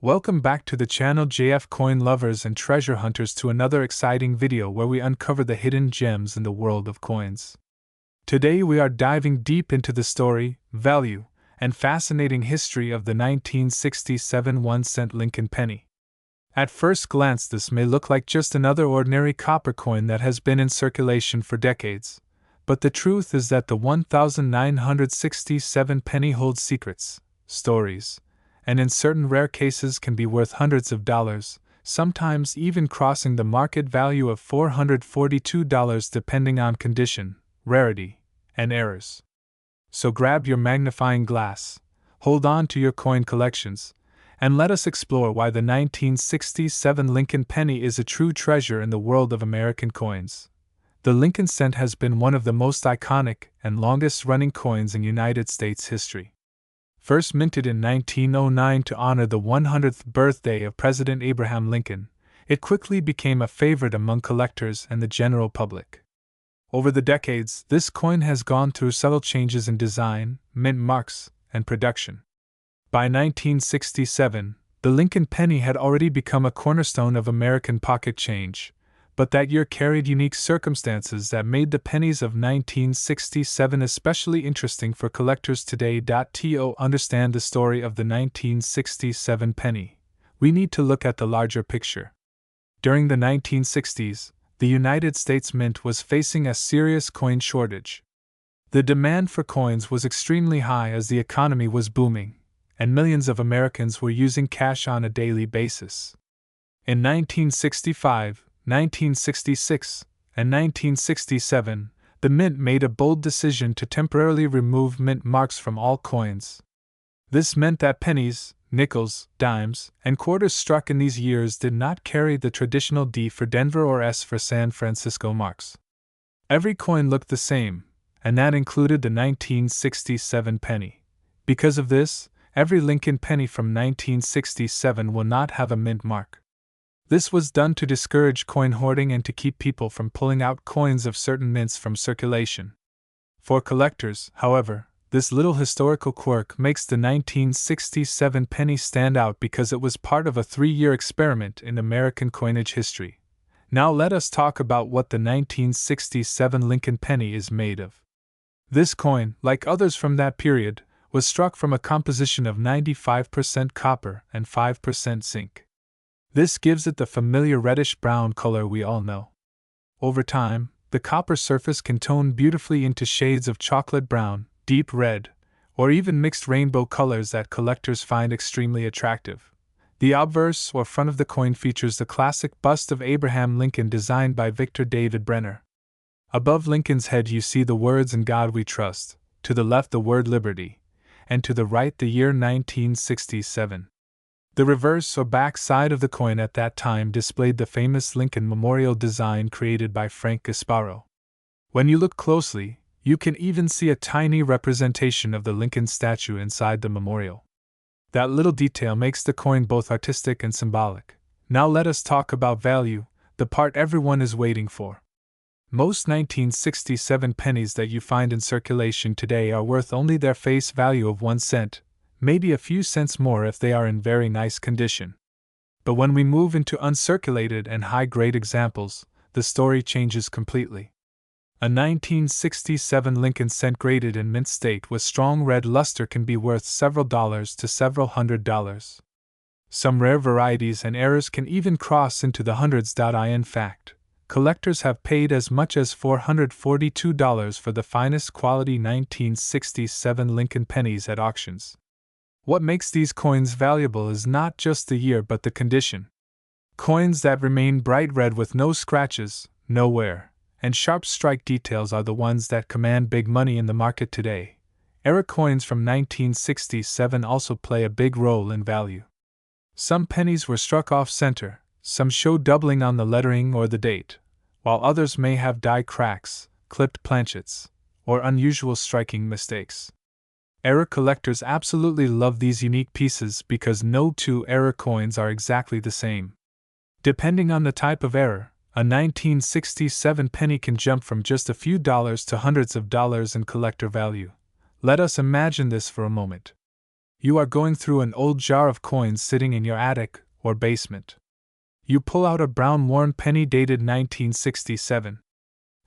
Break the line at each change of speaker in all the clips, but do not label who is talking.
Welcome back to the channel JF Coin Lovers and Treasure Hunters to another exciting video where we uncover the hidden gems in the world of coins. Today we are diving deep into the story, value, and fascinating history of the 1967 1-cent Lincoln penny. At first glance this may look like just another ordinary copper coin that has been in circulation for decades, but the truth is that the 1967 penny holds secrets, stories, and in certain rare cases can be worth hundreds of dollars, sometimes even crossing the market value of $442 depending on condition, rarity, and errors. So grab your magnifying glass, hold on to your coin collections, and let us explore why the 1967 Lincoln penny is a true treasure in the world of American coins. The Lincoln cent has been one of the most iconic and longest-running coins in United States history. First minted in 1909 to honor the 100th birthday of President Abraham Lincoln, it quickly became a favorite among collectors and the general public. Over the decades, this coin has gone through subtle changes in design, mint marks, and production. By 1967, the Lincoln penny had already become a cornerstone of American pocket change, but that year carried unique circumstances that made the pennies of 1967 especially interesting for collectors today. To understand the story of the 1967 penny, we need to look at the larger picture. During the 1960s, the United States Mint was facing a serious coin shortage. The demand for coins was extremely high as the economy was booming, and millions of Americans were using cash on a daily basis. In 1965, 1966, and 1967, the Mint made a bold decision to temporarily remove mint marks from all coins. This meant that pennies, nickels, dimes, and quarters struck in these years did not carry the traditional D for Denver or S for San Francisco marks. Every coin looked the same, and that included the 1967 penny. Because of this, every Lincoln penny from 1967 will not have a mint mark. This was done to discourage coin hoarding and to keep people from pulling out coins of certain mints from circulation. For collectors, however, this little historical quirk makes the 1967 penny stand out because it was part of a 3-year experiment in American coinage history. Now let us talk about what the 1967 Lincoln penny is made of. This coin, like others from that period, was struck from a composition of 95% copper and 5% zinc. This gives it the familiar reddish-brown color we all know. Over time, the copper surface can tone beautifully into shades of chocolate brown, deep red, or even mixed rainbow colors that collectors find extremely attractive. The obverse or front of the coin features the classic bust of Abraham Lincoln designed by Victor David Brenner. Above Lincoln's head you see the words "In God We Trust," to the left the word "Liberty," and to the right the year 1967. The reverse or back side of the coin at that time displayed the famous Lincoln Memorial design created by Frank Gasparo. When you look closely, you can even see a tiny representation of the Lincoln statue inside the memorial. That little detail makes the coin both artistic and symbolic. Now let us talk about value, the part everyone is waiting for. Most 1967 pennies that you find in circulation today are worth only their face value of 1 cent, maybe a few cents more if they are in very nice condition. But when we move into uncirculated and high-grade examples, the story changes completely. A 1967 Lincoln cent graded in mint state with strong red luster can be worth several dollars to several $100s. Some rare varieties and errors can even cross into the hundreds. In fact, collectors have paid as much as $442 for the finest quality 1967 Lincoln pennies at auctions. What makes these coins valuable is not just the year but the condition. Coins that remain bright red with no scratches, no wear, and sharp strike details are the ones that command big money in the market today. Era coins from 1967 also play a big role in value. Some pennies were struck off-center, some show doubling on the lettering or the date, while others may have die cracks, clipped planchets, or unusual striking mistakes. Era collectors absolutely love these unique pieces because no two era coins are exactly the same. Depending on the type of error, a 1967 penny can jump from just a few dollars to hundreds of dollars in collector value. Let us imagine this for a moment. You are going through an old jar of coins sitting in your attic or basement. You pull out a brown worn penny dated 1967.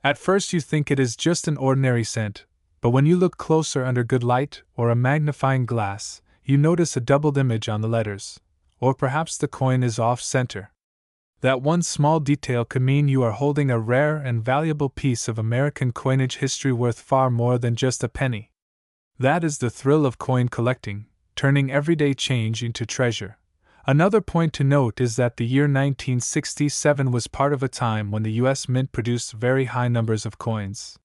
At first you think it is just an ordinary cent, but when you look closer under good light or a magnifying glass, you notice a doubled image on the letters, or perhaps the coin is off-center. That one small detail could mean you are holding a rare and valuable piece of American coinage history worth far more than just a penny. That is the thrill of coin collecting, turning everyday change into treasure. Another point to note is that the year 1967 was part of a time when the U.S. Mint produced very high numbers of coins.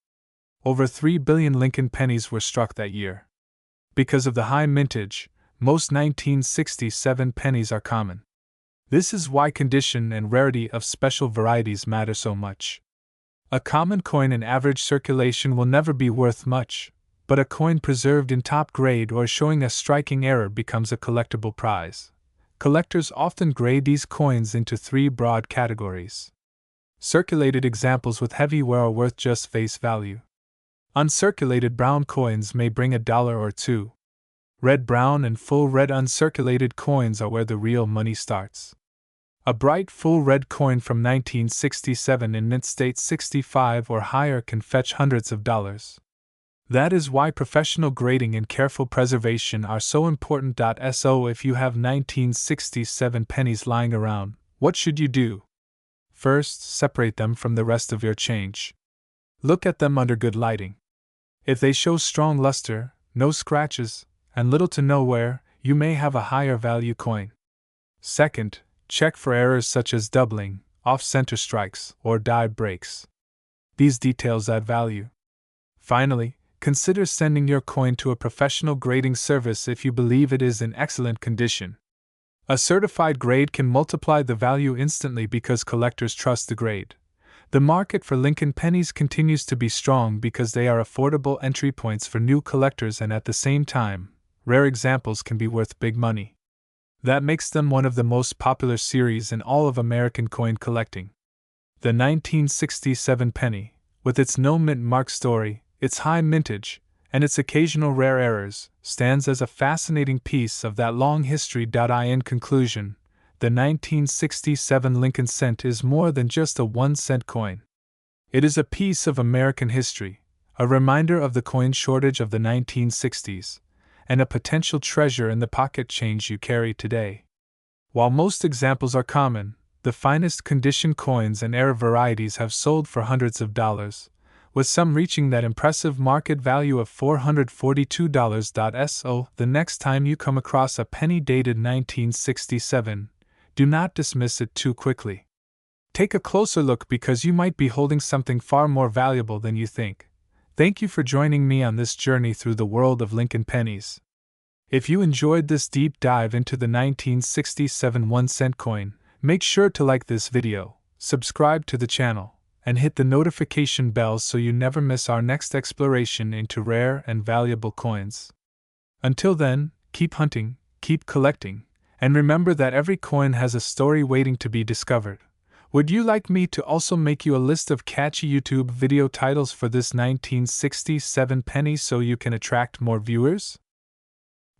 Over 3 billion Lincoln pennies were struck that year. Because of the high mintage, most 1967 pennies are common. This is why condition and rarity of special varieties matter so much. A common coin in average circulation will never be worth much, but a coin preserved in top grade or showing a striking error becomes a collectible prize. Collectors often grade these coins into 3 broad categories. Circulated examples with heavy wear are worth just face value. Uncirculated brown coins may bring $1 or $2. Red brown and full red uncirculated coins are where the real money starts. A bright full red coin from 1967 in mint state 65 or higher can fetch hundreds of dollars. That is why professional grading and careful preservation are so important. So if you have 1967 pennies lying around, what should you do? First, separate them from the rest of your change. Look at them under good lighting. If they show strong luster, no scratches, and little to no wear, you may have a higher value coin. Second, check for errors such as doubling, off-center strikes, or die breaks. These details add value. Finally, consider sending your coin to a professional grading service if you believe it is in excellent condition. A certified grade can multiply the value instantly because collectors trust the grade. The market for Lincoln pennies continues to be strong because they are affordable entry points for new collectors, and at the same time, rare examples can be worth big money. That makes them one of the most popular series in all of American coin collecting. The 1967 penny, with its no mint mark story, its high mintage, and its occasional rare errors, stands as a fascinating piece of that long history. In conclusion, the 1967 Lincoln cent is more than just a 1-cent coin. It is a piece of American history, a reminder of the coin shortage of the 1960s, and a potential treasure in the pocket change you carry today. While most examples are common, the finest condition coins and rare varieties have sold for hundreds of dollars, with some reaching that impressive market value of $442. So, the next time you come across a penny dated 1967, do not dismiss it too quickly. Take a closer look because you might be holding something far more valuable than you think. Thank you for joining me on this journey through the world of Lincoln pennies. If you enjoyed this deep dive into the 1967 1-cent coin, make sure to like this video, subscribe to the channel, and hit the notification bell so you never miss our next exploration into rare and valuable coins. Until then, keep hunting, keep collecting, and remember that every coin has a story waiting to be discovered. Would you like me to also make you a list of catchy YouTube video titles for this 1967 penny so you can attract more viewers?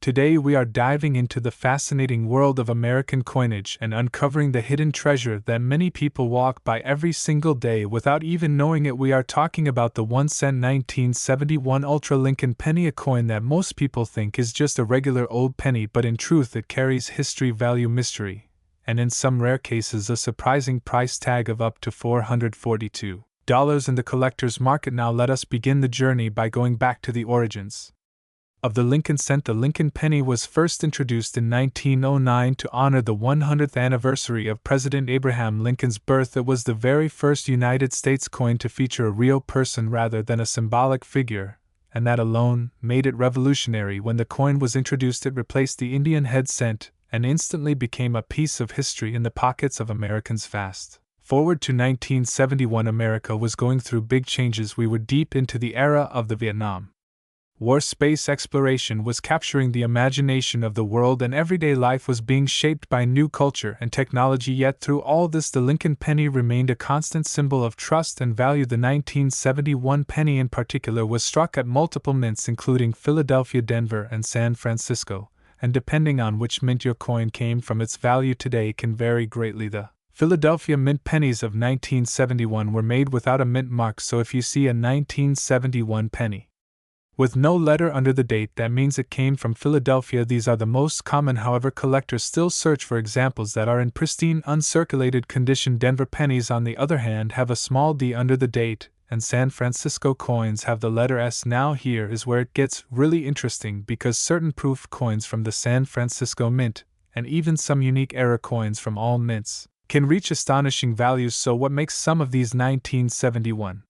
Today we are diving into the fascinating world of American coinage and uncovering the hidden treasure that many people walk by every single day without even knowing it. We are talking about the 1-cent 1971 Ultra Lincoln penny, a coin that most people think is just a regular old penny, but in truth it carries history, value, mystery, and in some rare cases a surprising price tag of up to $442 in the collector's market. Now let us begin the journey by going back to the origins of the Lincoln cent. The Lincoln penny was first introduced in 1909 to honor the 100th anniversary of President Abraham Lincoln's birth. It was the very first United States coin to feature a real person rather than a symbolic figure, and that alone made it revolutionary. When the coin was introduced, it replaced the Indian head cent and instantly became a piece of history in the pockets of Americans. Fast forward to 1971, America was going through big changes. We were deep into the era of the Vietnam War. Space exploration was capturing the imagination of the world, and everyday life was being shaped by new culture and technology. Yet through all this, the Lincoln penny remained a constant symbol of trust and value. The 1971 penny in particular was struck at multiple mints including Philadelphia, Denver, and San Francisco, and depending on which mint your coin came from, its value today can vary greatly. The Philadelphia mint pennies of 1971 were made without a mint mark, so if you see a 1971 penny with no letter under the date, that means it came from Philadelphia. These are the most common, however, collectors still search for examples that are in pristine, uncirculated condition. Denver pennies, on the other hand, have a small d under the date, and San Francisco coins have the letter S. Now here is where it gets really interesting, because certain proof coins from the San Francisco Mint, and even some unique error coins from all mints, can reach astonishing values. So what makes some of these 1971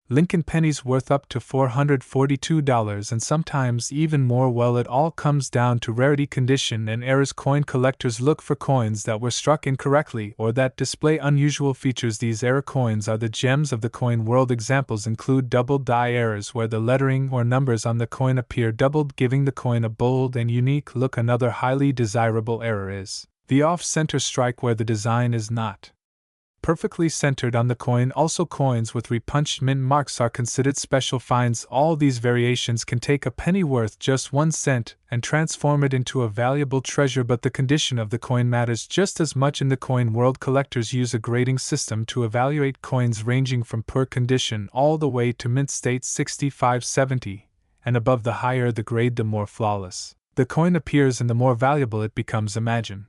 Lincoln pennies worth up to $442 and sometimes even more? Well, it all comes down to rarity, condition, and errors. Coin collectors look for coins that were struck incorrectly or that display unusual features. These error coins are the gems of the coin world. Examples include doubled die errors, where the lettering or numbers on the coin appear doubled, giving the coin a bold and unique look. Another highly desirable error is the off-center strike, where the design is not perfectly centered on the coin. Also, coins with repunched mint marks are considered special finds. All these variations can take a penny worth just 1 cent and transform it into a valuable treasure, but the condition of the coin matters just as much in the coin world. Collectors use a grading system to evaluate coins, ranging from poor condition all the way to mint state 65-70, and above. The higher the grade, the more flawless the coin appears and the more valuable it becomes. Imagine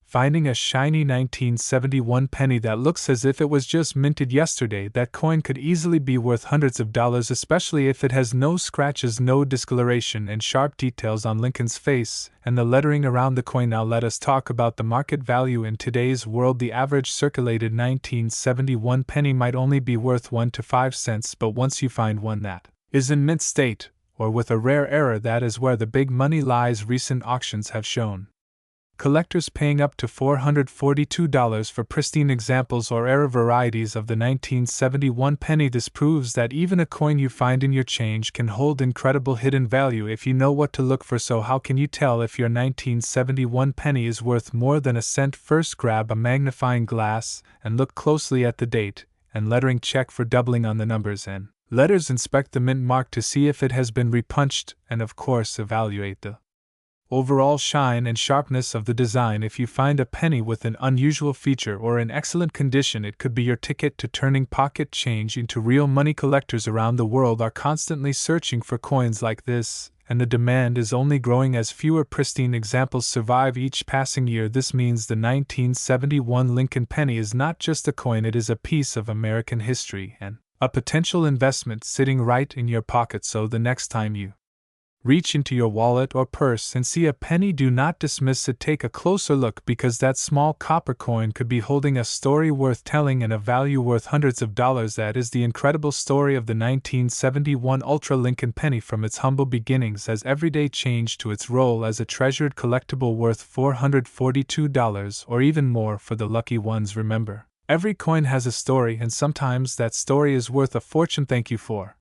finding a shiny 1971 penny that looks as if it was just minted yesterday. That coin could easily be worth hundreds of dollars, especially if it has no scratches, no discoloration, and sharp details on Lincoln's face and the lettering around the coin. Now let us talk about the market value. In today's world, the average circulated 1971 penny might only be worth 1 to 5 cents, but once you find one that is in mint state, or with a rare error, that is where the big money lies. Recent auctions have shown collectors paying up to $442 for pristine examples or error varieties of the 1971 penny. This proves that even a coin you find in your change can hold incredible hidden value if you know what to look for. So how can you tell if your 1971 penny is worth more than a cent? First, grab a magnifying glass and look closely at the date and lettering. Check for doubling on the numbers and letters. Inspect the mint mark to see if it has been repunched, and of course evaluate the overall shine and sharpness of the design. If you find a penny with an unusual feature or in excellent condition, it could be your ticket to turning pocket change into real money. Collectors around the world are constantly searching for coins like this, and the demand is only growing as fewer pristine examples survive each passing year. This means the 1971 Lincoln penny is not just a coin, it is a piece of American history and a potential investment sitting right in your pocket. So the next time you reach into your wallet or purse and see a penny, do not dismiss it. Take a closer look, because that small copper coin could be holding a story worth telling and a value worth hundreds of dollars. That is the incredible story of the 1971 Ultra Lincoln penny, from its humble beginnings as everyday change to its role as a treasured collectible worth $442 or even more for the lucky ones. Remember, every coin has a story, and sometimes that story is worth a fortune. Thank you for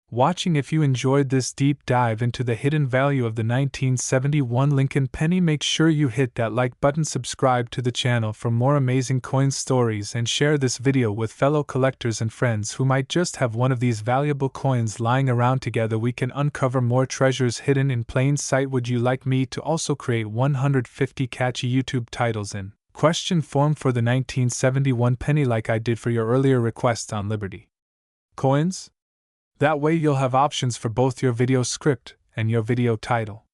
watching. If you enjoyed this deep dive into the hidden value of the 1971 Lincoln penny, make sure you hit that like button, subscribe to the channel for more amazing coin stories, and share this video with fellow collectors and friends who might just have one of these valuable coins lying around. Together we can uncover more treasures hidden in plain sight. Would you like me to also create 150 catchy YouTube titles in question form for the 1971 penny, like I did for your earlier request on Liberty coins? That way you'll have options for both your video script and your video title.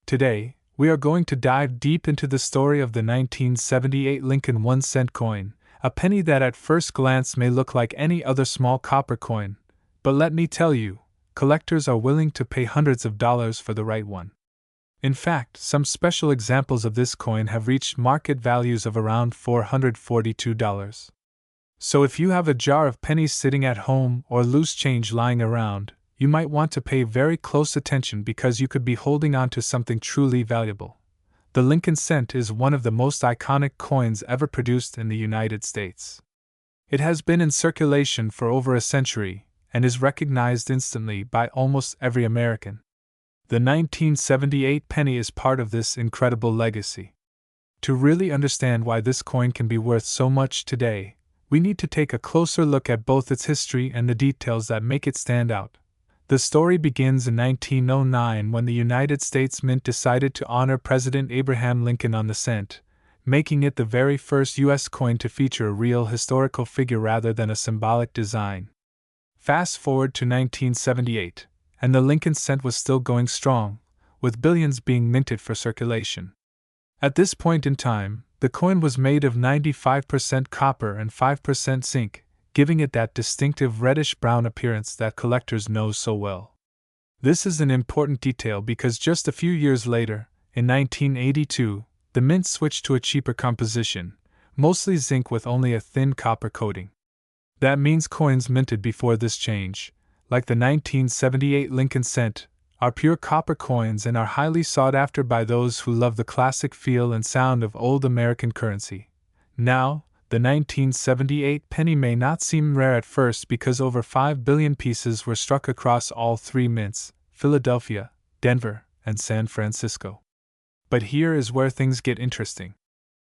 Today, we are going to dive deep into the story of the 1978 Lincoln 1-cent coin, a penny that at first glance may look like any other small copper coin, but let me tell you, collectors are willing to pay hundreds of dollars for the right one. In fact, some special examples of this coin have reached market values of around $442. So if you have a jar of pennies sitting at home or loose change lying around, you might want to pay very close attention, because you could be holding on to something truly valuable. The Lincoln cent is one of the most iconic coins ever produced in the United States. It has been in circulation for over a century and is recognized instantly by almost every American. The 1978 penny is part of this incredible legacy. To really understand why this coin can be worth so much today, we need to take a closer look at both its history and the details that make it stand out. The story begins in 1909 when the United States Mint decided to honor President Abraham Lincoln on the cent, making it the very first U.S. coin to feature a real historical figure rather than a symbolic design. Fast forward to 1978, and the Lincoln cent was still going strong, with billions being minted for circulation. At this point in time, the coin was made of 95% copper and 5% zinc, giving it that distinctive reddish-brown appearance that collectors know so well. This is an important detail because just a few years later, in 1982, the mint switched to a cheaper composition, mostly zinc with only a thin copper coating. That means coins minted before this change, like the 1978 Lincoln cent, are pure copper coins and are highly sought after by those who love the classic feel and sound of old American currency. Now, the 1978 penny may not seem rare at first because over 5 billion pieces were struck across all three mints, Philadelphia, Denver, and San Francisco. But here is where things get interesting.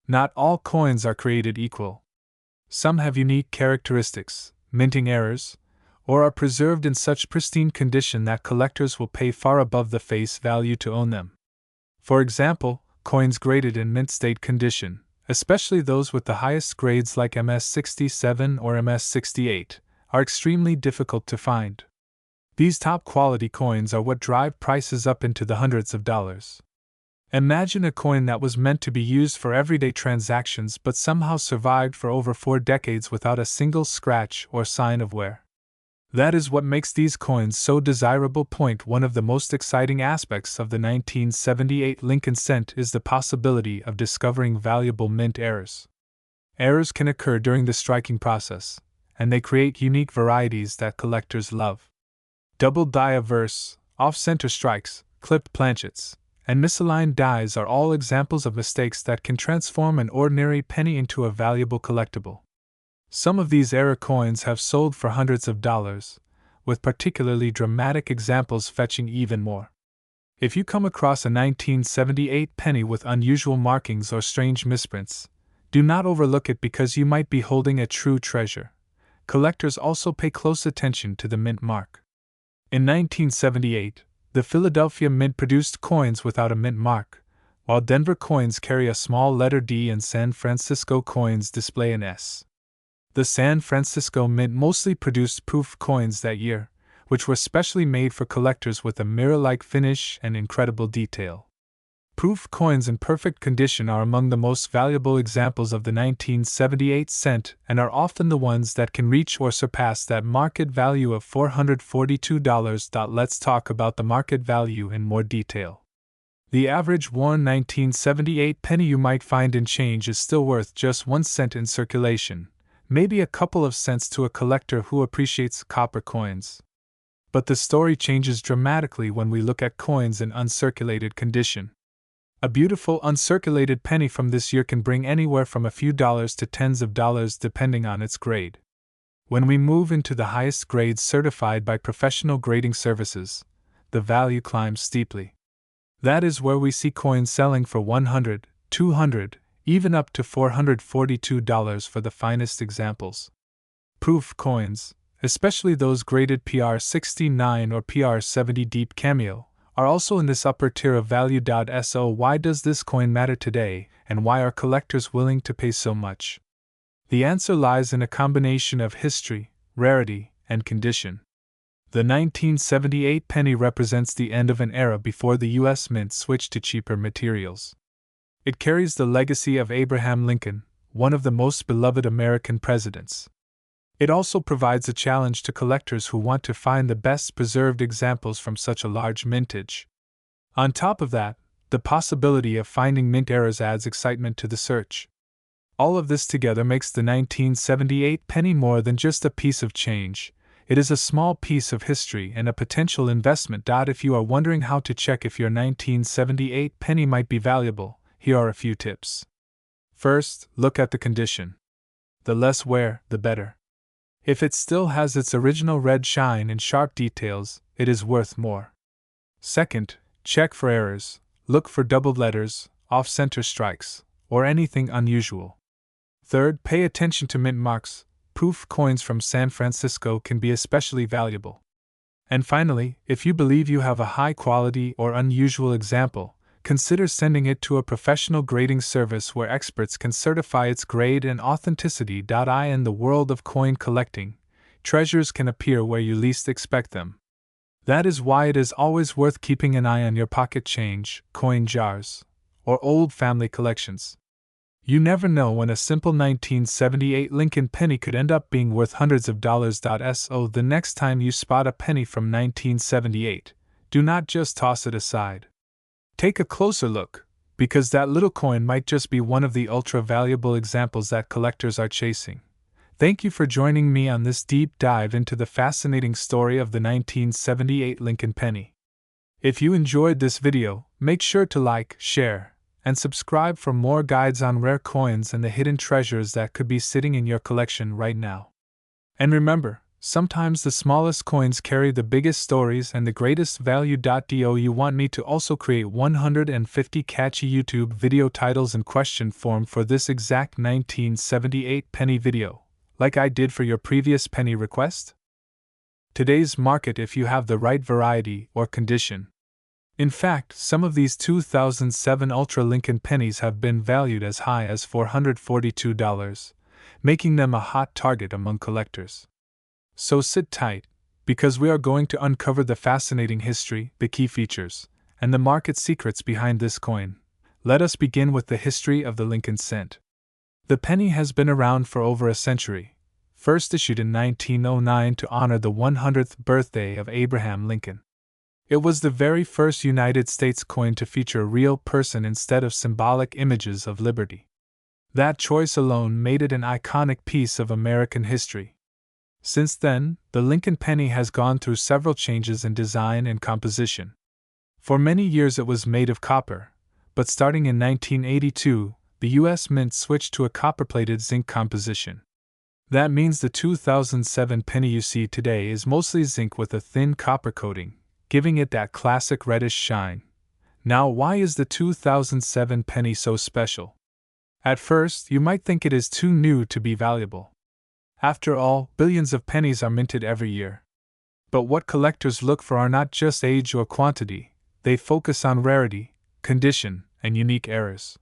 Not all coins are created equal. Some have unique characteristics, minting errors, or are preserved in such pristine condition that collectors will pay far above the face value to own them. For example, coins graded in mint state condition, especially those with the highest grades like MS-67 or MS-68, are extremely difficult to find. These top-quality coins are what drive prices up into the hundreds of dollars. Imagine a coin that was meant to be used for everyday transactions but somehow survived for over 4 decades without a single scratch or sign of wear. That is what makes these coins so desirable. One of the most exciting aspects of the 1978 Lincoln cent is the possibility of discovering valuable mint errors. Errors can occur during the striking process, and they create unique varieties that collectors love. Double die averse, off-center strikes, clipped planchets, and misaligned dies are all examples of mistakes that can transform an ordinary penny into a valuable collectible. Some of these error coins have sold for hundreds of dollars, with particularly dramatic examples fetching even more. If you come across a 1978 penny with unusual markings or strange misprints, do not overlook it because you might be holding a true treasure. Collectors also pay close attention to the mint mark. In 1978, the Philadelphia Mint produced coins without a mint mark, while Denver coins carry a small letter D and San Francisco coins display an S. The San Francisco Mint mostly produced proof coins that year, which were specially made for collectors with a mirror-like finish and incredible detail. Proof coins in perfect condition are among the most valuable examples of the 1978 cent and are often the ones that can reach or surpass that market value of $442. Let's talk about the market value in more detail. The average worn 1978 penny you might find in change is still worth just 1 cent in circulation, maybe a couple of cents to a collector who appreciates copper coins. But the story changes dramatically when we look at coins in uncirculated condition. A beautiful uncirculated penny from this year can bring anywhere from a few dollars to tens of dollars depending on its grade. When we move into the highest grades certified by professional grading services, the value climbs steeply. That is where we see coins selling for $100, $200, even up to $442 for the finest examples. Proof coins, especially those graded PR69 or PR70 Deep Cameo, are also in this upper tier of value. So why does this coin matter today, and why are collectors willing to pay so much? The answer lies in a combination of history, rarity, and condition. The 1978 penny represents the end of an era before the U.S. Mint switched to cheaper materials. It carries the legacy of Abraham Lincoln, one of the most beloved American presidents. It also provides a challenge to collectors who want to find the best preserved examples from such a large mintage. On top of that, the possibility of finding mint errors adds excitement to the search. All of this together makes the 1978 penny more than just a piece of change. It is a small piece of history and a potential investment. If you are wondering how to check if your 1978 penny might be valuable, here are a few tips. First, look at the condition. The less wear, the better. If it still has its original red shine and sharp details, it is worth more. Second, check for errors. Look for doubled letters, off-center strikes, or anything unusual. Third, pay attention to mint marks. Proof coins from San Francisco can be especially valuable. And finally, if you believe you have a high quality or unusual example, consider sending it to a professional grading service where experts can certify its grade and authenticity. In the world of coin collecting, treasures can appear where you least expect them. That is why it is always worth keeping an eye on your pocket change, coin jars, or old family collections. You never know when a simple 1978 Lincoln penny could end up being worth hundreds of dollars. So the next time you spot a penny from 1978, do not just toss it aside. Take a closer look, because that little coin might just be one of the ultra-valuable examples that collectors are chasing. Thank you for joining me on this deep dive into the fascinating story of the 1978 Lincoln penny. If you enjoyed this video, make sure to like, share, and subscribe for more guides on rare coins and the hidden treasures that could be sitting in your collection right now. And remember, sometimes the smallest coins carry the biggest stories and the greatest value. Do you want me to also create 150 catchy YouTube video titles and question form for this exact 1978 penny video, like I did for your previous penny request? Today's market if you have the right variety or condition. In fact, some of these 2007 Ultra Lincoln pennies have been valued as high as $442, making them a hot target among collectors. So sit tight, because we are going to uncover the fascinating history, the key features, and the market secrets behind this coin. Let us begin with the history of the Lincoln cent. The penny has been around for over a century, first issued in 1909 to honor the 100th birthday of Abraham Lincoln. It was the very first United States coin to feature a real person instead of symbolic images of liberty. That choice alone made it an iconic piece of American history. Since then, the Lincoln penny has gone through several changes in design and composition. For many years it was made of copper, but starting in 1982, the U.S. Mint switched to a copper-plated zinc composition. That means the 2007 penny you see today is mostly zinc with a thin copper coating, giving it that classic reddish shine. Now, why is the 2007 penny so special? At first, you might think it is too new to be valuable. After all, billions of pennies are minted every year. But what collectors look for are not just age or quantity, they focus on rarity, condition, and unique errors.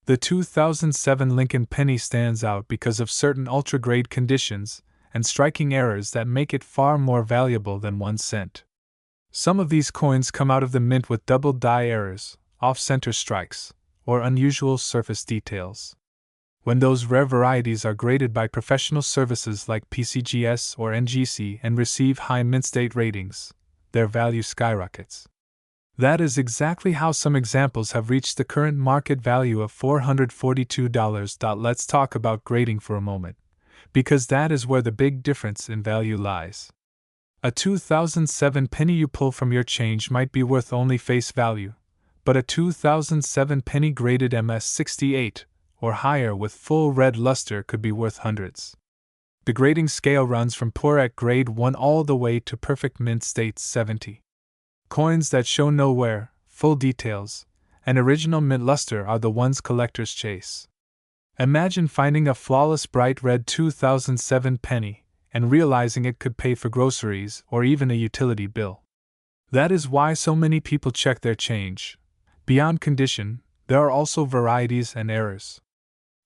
The 2007 Lincoln penny stands out because of certain ultra-grade conditions and striking errors that make it far more valuable than 1 cent. Some of these coins come out of the mint with double die errors, off-center strikes, or unusual surface details. When those rare varieties are graded by professional services like PCGS or NGC and receive high mint state ratings, their value skyrockets. That is exactly how some examples have reached the current market value of $442. Let's talk about grading for a moment, because that is where the big difference in value lies. A 2007 penny you pull from your change might be worth only face value, but a 2007 penny graded MS68 or higher with full red luster could be worth hundreds. The grading scale runs from poor at grade 1 all the way to perfect mint state 70. Coins that show no wear, full details, and original mint luster are the ones collectors chase. Imagine finding a flawless bright red 2007 penny and realizing it could pay for groceries or even a utility bill. That is why so many people check their change. Beyond condition, there are also varieties and errors.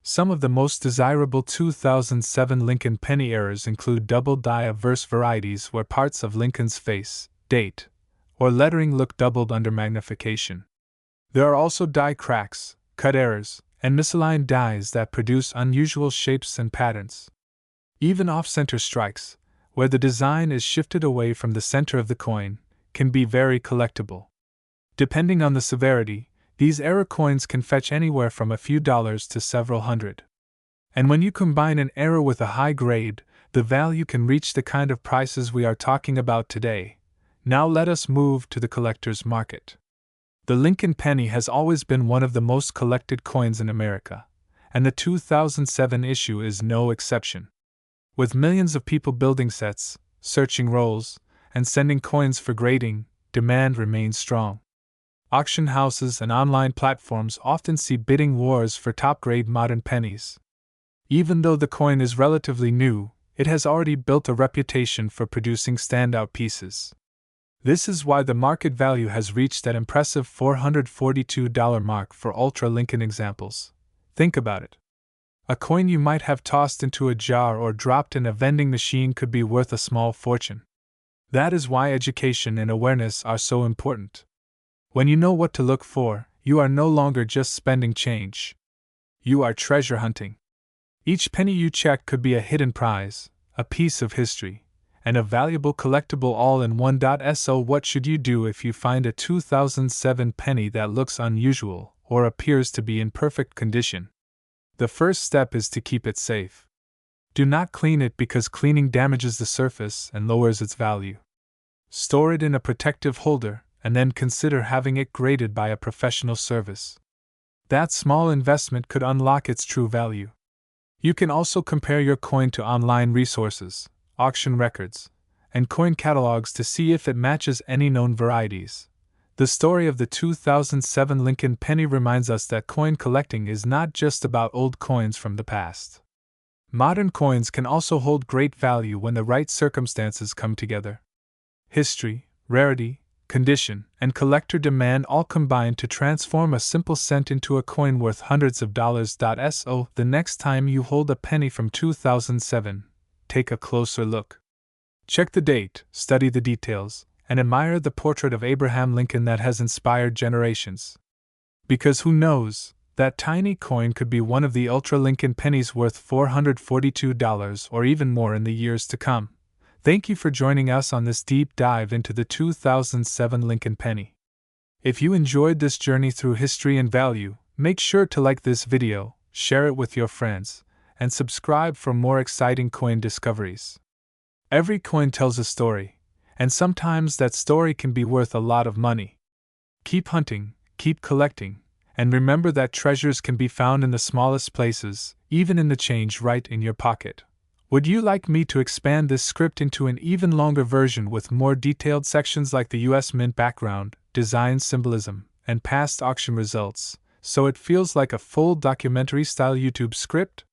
Some of the most desirable 2007 Lincoln penny errors include double die averse varieties where parts of Lincoln's face, date, or lettering look doubled under magnification. There are also die cracks, cut errors, and misaligned dies that produce unusual shapes and patterns. Even off-center strikes, where the design is shifted away from the center of the coin, can be very collectible. Depending on the severity, these error coins can fetch anywhere from a few dollars to several hundred. And when you combine an error with a high grade, the value can reach the kind of prices we are talking about today. Now let us move to the collector's market. The Lincoln penny has always been one of the most collected coins in America, and the 2007 issue is no exception. With millions of people building sets, searching rolls, and sending coins for grading, demand remains strong. Auction houses and online platforms often see bidding wars for top-grade modern pennies. Even though the coin is relatively new, it has already built a reputation for producing standout pieces. This is why the market value has reached that impressive $442 mark for Ultra Lincoln examples. Think about it. A coin you might have tossed into a jar or dropped in a vending machine could be worth a small fortune. That is why education and awareness are so important. When you know what to look for, you are no longer just spending change. You are treasure hunting. Each penny you check could be a hidden prize, a piece of history, and a valuable collectible all in one. So what should you do if you find a 2007 penny that looks unusual or appears to be in perfect condition? The first step is to keep it safe. Do not clean it because cleaning damages the surface and lowers its value. Store it in a protective holder, and then consider having it graded by a professional service. That small investment could unlock its true value. You can also compare your coin to online resources, auction records, and coin catalogs to see if it matches any known varieties. The story of the 2007 Lincoln penny reminds us that coin collecting is not just about old coins from the past. Modern coins can also hold great value when the right circumstances come together. History, rarity, condition, and collector demand all combine to transform a simple cent into a coin worth hundreds of dollars. So, the next time you hold a penny from 2007, take a closer look. Check the date, study the details, and admire the portrait of Abraham Lincoln that has inspired generations. Because who knows, that tiny coin could be one of the Ultra Lincoln pennies worth $442 or even more in the years to come. Thank you for joining us on this deep dive into the 2007 Lincoln penny. If you enjoyed this journey through history and value, make sure to like this video, share it with your friends, and subscribe for more exciting coin discoveries. Every coin tells a story, and sometimes that story can be worth a lot of money. Keep hunting, keep collecting, and remember that treasures can be found in the smallest places, even in the change right in your pocket. Would you like me to expand this script into an even longer version with more detailed sections like the US Mint background, design symbolism, and past auction results, so it feels like a full documentary-style YouTube script?